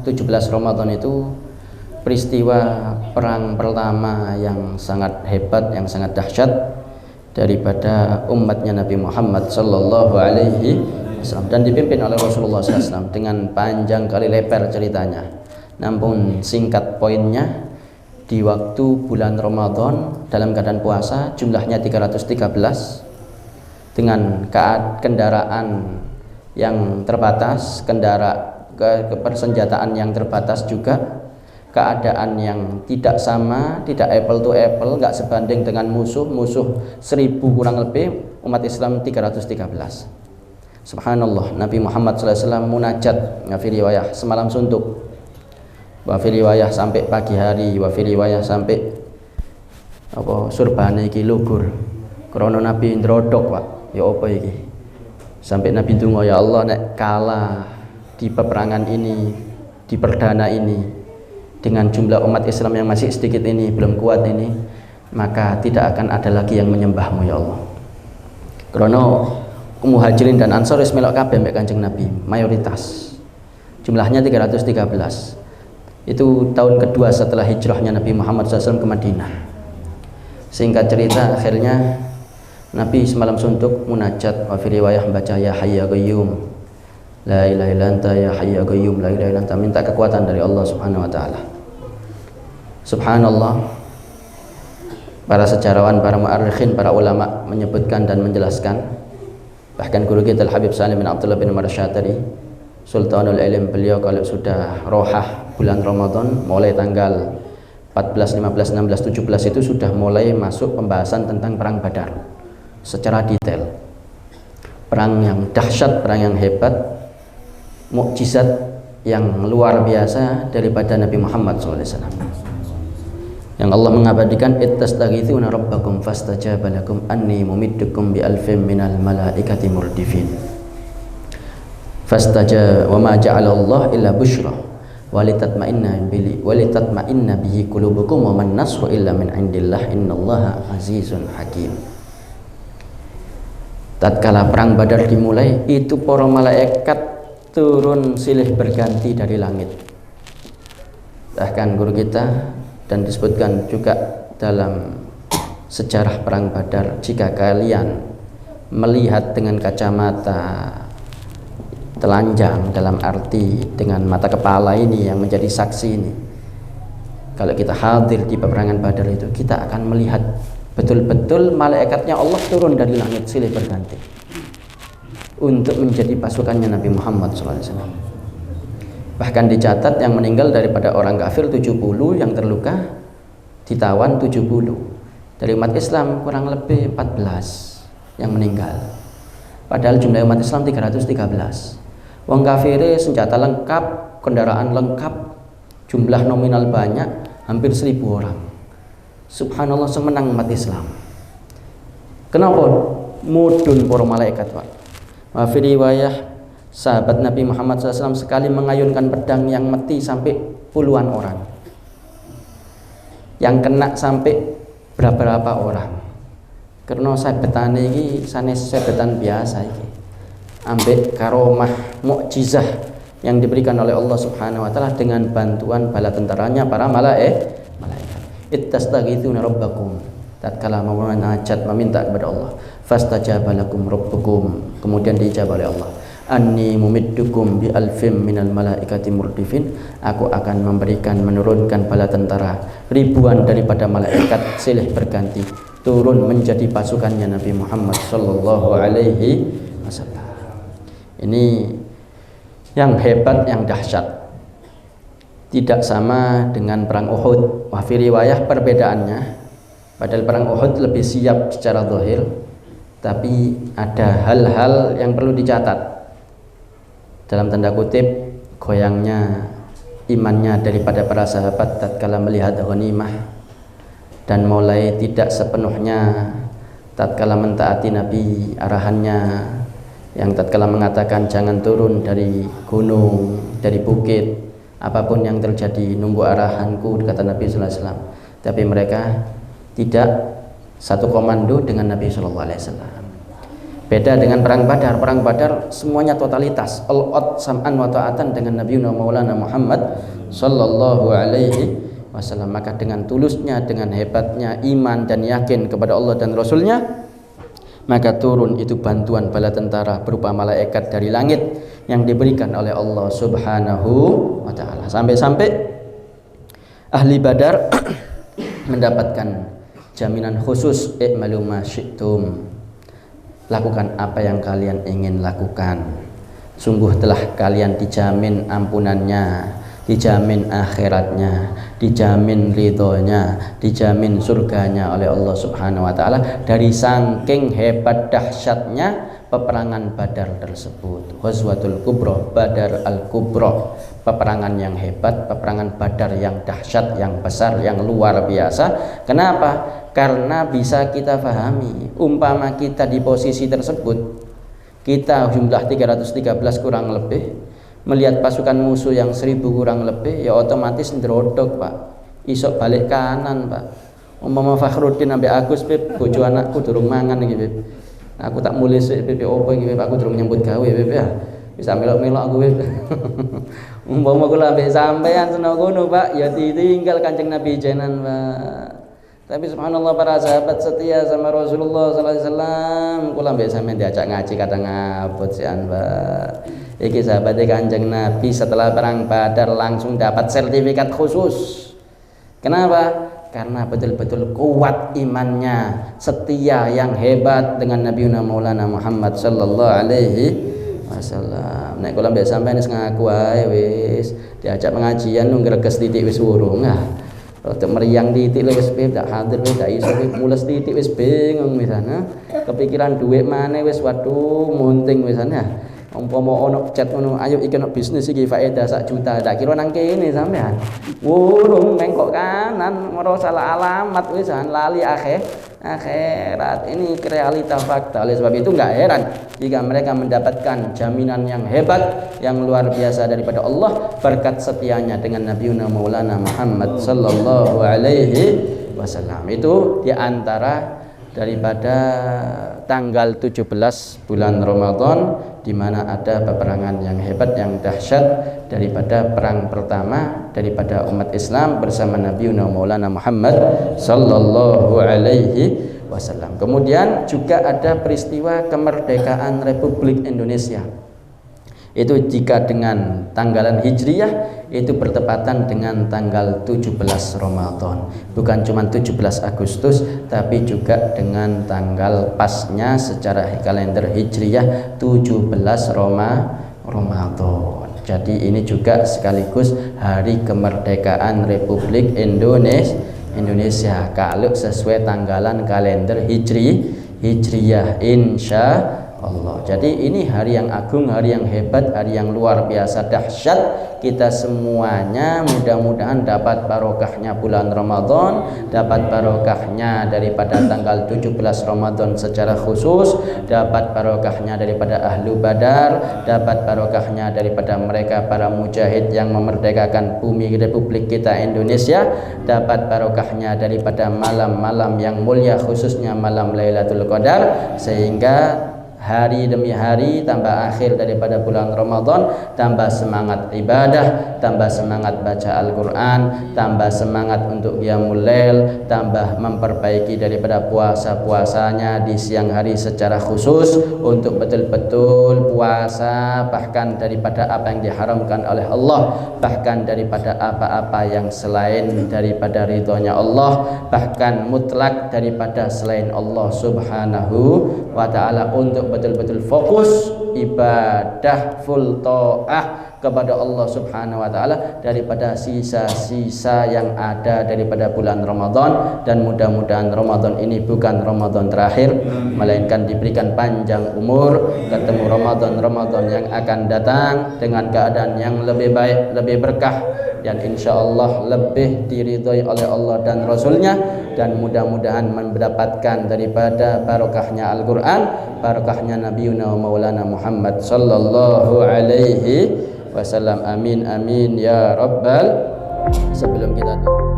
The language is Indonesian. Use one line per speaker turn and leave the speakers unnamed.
17 Ramadan itu peristiwa perang pertama yang sangat hebat, yang sangat dahsyat daripada umatnya Nabi Muhammad sallallahu alaihi wasallam, dan dipimpin oleh Rasulullah SAW dengan panjang kali lebar ceritanya. Namun singkat poinnya, di waktu bulan Ramadan dalam keadaan puasa, jumlahnya 313, dengan kendaraan yang terbatas, persenjataan yang terbatas juga, keadaan yang tidak sama, tidak apple to apple, nggak sebanding dengan musuh 1000 kurang lebih, umat Islam 313. Subhanallah, Nabi Muhammad SAW munajat, fi riwayah semalam suntuk, wa fi riwayah sampai pagi hari, wa fi riwayah sampai surbane iki lugur, krana Nabi ndrodok Pak, ya apa iki, sampai Nabi ndonga, ya Allah nek kalah di peperangan ini, di perdana ini, dengan jumlah umat Islam yang masih sedikit ini, belum kuat ini, maka tidak akan ada lagi yang menyembahmu ya Allah. Karena Muhajirin dan Ansor wis melok kabeh mbek Kanjeng Nabi, mayoritas. Jumlahnya 313. Itu tahun kedua setelah hijrahnya Nabi Muhammad SAW ke Madinah. Singkat cerita, akhirnya Nabi semalam suntuk munajat, wa fi riwayah baca ya hayy ya qayyum, la ilaha illa anta ya hayy ya qayyum, la ilaha illa anta, minta kekuatan dari Allah Subhanahu wa taala. Subhanallah, para sejarawan, para mu'arrikhin, para ulama menyebutkan dan menjelaskan, bahkan guru kita Al-Habib Salim bin Abdullah bin Umar Syatari, Sultanul Ilm, beliau kalau sudah rohah bulan Ramadan, mulai tanggal 14, 15, 16, 17 itu sudah mulai masuk pembahasan tentang perang Badar secara detail. Perang yang dahsyat, perang yang hebat, mukjizat yang luar biasa daripada Nabi Muhammad SAW, yang Allah mengabadikan, ittastaghithuna rabbakum fastajaba lakum anni mumiddukum bi alfin minal malaikati murdifin. Fastajaba wa ma ja'ala Allah illa busyra walitatma'inna bihi qulubukum wa man nasru illa min indillah innallaha azizun hakim. Tatkala perang Badar dimulai, itu para malaikat turun silih berganti dari langit. Bahkan guru kita, dan disebutkan juga dalam sejarah perang Badar, jika kalian melihat dengan kacamata telanjang, dalam arti dengan mata kepala ini yang menjadi saksi ini, kalau kita hadir di peperangan Badar itu, kita akan melihat betul-betul malaikatnya Allah turun dari langit silih berganti untuk menjadi pasukannya Nabi Muhammad SAW. Bahkan dicatat yang meninggal daripada orang kafir 70, yang terluka ditawan 70. Dari umat Islam kurang lebih 14 yang meninggal. Padahal jumlah umat Islam 313. Wong kafire senjata lengkap, kendaraan lengkap, jumlah nominal banyak, hampir 1000 orang. Subhanallah, semenang umat Islam. Kenapa? Mudun para malaikat, Pak. Wa fi riwayah, sahabat Nabi Muhammad SAW sekali mengayunkan pedang yang mati sampai puluhan orang, yang kena sampai berapa orang. Karena sahabatane ini sanes sahabatan biasa ini, ambek karomah mukjizah yang diberikan oleh Allah Subhanahu wa taala dengan bantuan bala tentaranya para malaikat. Ittastaghithuna rabbakum, tatkala memunajat, meminta kepada Allah, fastajaba lakum rabbukum, kemudian dijawab oleh Allah, anni mumiddukum bi alfim minal malaikati murdifin, aku akan memberikan, menurunkan bala tentara ribuan daripada malaikat silih berganti turun menjadi pasukannya Nabi Muhammad sallallahu alaihi wasallam. Ini yang hebat, yang dahsyat. Tidak sama dengan perang Uhud. Wa fi riwayah perbedaannya, padahal perang Uhud lebih siap secara zahir, tapi ada hal-hal yang perlu dicatat, dalam tanda kutip goyangnya imannya daripada para sahabat tatkala melihat ghanimah, dan mulai tidak sepenuhnya tatkala mentaati Nabi arahannya, yang tatkala mengatakan jangan turun dari gunung, dari bukit, apapun yang terjadi nunggu arahanku, kata Nabi sallallahu alaihi wasallam. Tapi mereka tidak satu komando dengan Nabi sallallahu alaihi wasallam. Beda dengan perang Badar. Perang Badar semuanya totalitas, al-ot sam'an wa ta'atan dengan Nabi Maulana Muhammad sallallahu alaihi wasallam. Maka dengan tulusnya, dengan hebatnya iman dan yakin kepada Allah dan Rasulnya, maka turun itu bantuan bala tentara berupa malaikat dari langit yang diberikan oleh Allah subhanahu wa ta'ala. Sampai-sampai ahli Badar mendapatkan jaminan khusus, i'malu ma syi'tum, lakukan apa yang kalian ingin lakukan, sungguh telah kalian dijamin ampunannya, dijamin akhiratnya, dijamin ridhonya, dijamin surganya oleh Allah subhanahu wa ta'ala. Dari saking hebat dahsyatnya peperangan Badar tersebut, Ghazwatul Kubra, Badar al-Kubra, peperangan yang hebat, peperangan Badar yang dahsyat, yang besar, yang luar biasa. Kenapa? Karena bisa kita pahami, umpama kita di posisi tersebut, kita jumlah 313 kurang lebih, melihat pasukan musuh yang 1000 kurang lebih, ya otomatis ndrodok Pak, isok balik kanan Pak. Umpama Fakhruddin ambek Agus Beb, bojo anakku durung mangan iki Beb, aku tak mulai sik Beb, opo iki Beb, aku durung nyambut gawe Beb ya, bisa melok-melok aku Beb. Umpama kula ambek sampean seno kono Pak, ya ditinggal Kanjeng Nabi jenan Pak. Tapi subhanallah para sahabat setia sama Rasulullah sallallahu alaihi wasallam, kula mbek sampean diajak ngaji kadang ngabot sian Pak. Iki sahabatnya Kanjeng Nabi setelah perang Badar langsung dapat sertifikat khusus. Kenapa? Karena betul-betul kuat imannya, setia yang hebat dengan Nabi Maulana Muhammad sallallahu alaihi wasallam. Nek kula mbek sampean wis ngaku ae wis diajak pengajian nung greges titik wis urung untuk meriang titik wis tak hadir wis tak iso mules titik wis bingung misalnya, kepikiran duit mana wis waduh munting misalnya. Umpama ono chat ngono, ayo iki ono bisnis iki faedah 1 juta, tak kira nang kene sampean. Wurung mengkok kanan, ngoro salah alamat wisan lali akhirat. Ini realita fakta. Oleh sebab itu enggak heran jika mereka mendapatkan jaminan yang hebat, yang luar biasa daripada Allah berkat setianya dengan Nabi Maulana Muhammad sallallahu alaihi wasallam. Itu di antara daripada tanggal 17 bulan Ramadan, di mana ada peperangan yang hebat, yang dahsyat daripada perang pertama daripada umat Islam bersama Nabi Maulana Muhammad sallallahu alaihi wasallam. Kemudian juga ada peristiwa kemerdekaan Republik Indonesia. Itu jika dengan tanggalan Hijriyah itu bertepatan dengan tanggal 17 Ramadan. Bukan cuma 17 Agustus, tapi juga dengan tanggal pasnya secara kalender Hijriyah 17 Ramadan. Jadi ini juga sekaligus hari kemerdekaan Republik Indonesia kalau sesuai tanggalan kalender Hijriyah insya Allah. Jadi ini hari yang agung, hari yang hebat, hari yang luar biasa dahsyat. Kita semuanya mudah-mudahan dapat barokahnya bulan Ramadan, dapat barokahnya daripada tanggal 17 Ramadan secara khusus, dapat barokahnya daripada ahlu Badar, dapat barokahnya daripada mereka para mujahid yang memerdekakan bumi Republik kita Indonesia, dapat barokahnya daripada malam-malam yang mulia khususnya malam Lailatul Qadar, sehingga hari demi hari tambah akhir daripada bulan Ramadan, tambah semangat ibadah, tambah semangat baca Al-Quran, tambah semangat untuk qiyamul lail, tambah memperbaiki daripada puasa-puasanya di siang hari secara khusus untuk betul-betul puasa bahkan daripada apa yang diharamkan oleh Allah, bahkan daripada apa-apa yang selain daripada ridhonya Allah, bahkan mutlak daripada selain Allah subhanahu wa ta'ala, untuk betul-betul fokus ibadah full ta'ah kepada Allah subhanahu wa ta'ala daripada sisa-sisa yang ada daripada bulan Ramadan. Dan mudah-mudahan Ramadan ini bukan Ramadan terakhir, melainkan diberikan panjang umur, ketemu Ramadan yang akan datang dengan keadaan yang lebih baik, lebih berkah, dan insya Allah lebih diridhoi oleh Allah dan Rasulnya, dan mudah-mudahan mendapatkan daripada barokahnya Al-Quran, barokahnya Nabi Maulana Muhammad sallallahu alaihi wasallam. Amin amin ya rabbal. Sebelum kita tutup,